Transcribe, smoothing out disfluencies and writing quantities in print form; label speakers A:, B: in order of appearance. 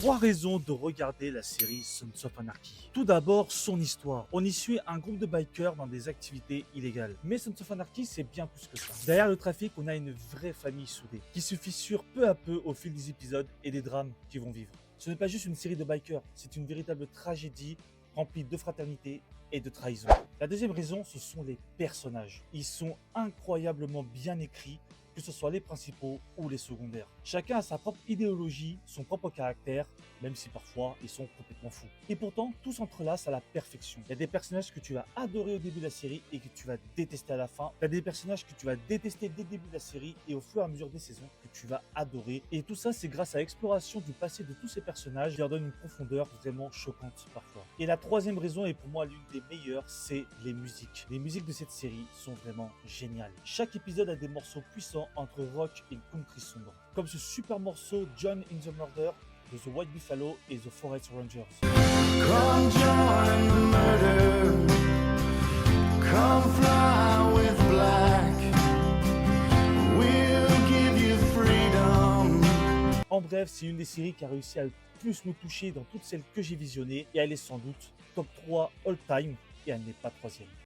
A: 3 raisons de regarder la série Sons of Anarchy. Tout d'abord, son histoire. On y suit un groupe de bikers dans des activités illégales. Mais Sons of Anarchy, c'est bien plus que ça. Derrière le trafic, on a une vraie famille soudée, qui se fissure peu à peu au fil des épisodes et des drames qu'ils vont vivre. Ce n'est pas juste une série de bikers, c'est une véritable tragédie remplie de fraternité et de trahison. La deuxième raison, ce sont les personnages. Ils sont incroyablement bien écrits, que ce soit les principaux ou les secondaires. Chacun a sa propre idéologie, son propre caractère, même si parfois ils sont complètement fous. Et pourtant, tout s'entrelace à la perfection. Il y a des personnages que tu vas adorer au début de la série et que tu vas détester à la fin. Il y a des personnages que tu vas détester dès le début de la série et au fur et à mesure des saisons que tu vas adorer. Et tout ça, c'est grâce à l'exploration du passé de tous ces personnages qui leur donne une profondeur vraiment choquante parfois. Et la troisième raison, et pour moi l'une des meilleures, c'est les musiques. Les musiques de cette série sont vraiment géniales. Chaque épisode a des morceaux puissants entre rock et country sombre, comme ce super morceau John in the Murder de The White Buffalo et The Forest Rangers.
B: Come join the murder. Come fly with black. We'll give you freedom.
A: En bref, c'est une des séries qui a réussi à le plus me toucher dans toutes celles que j'ai visionnées et elle est sans doute top 3 all time et elle n'est pas troisième.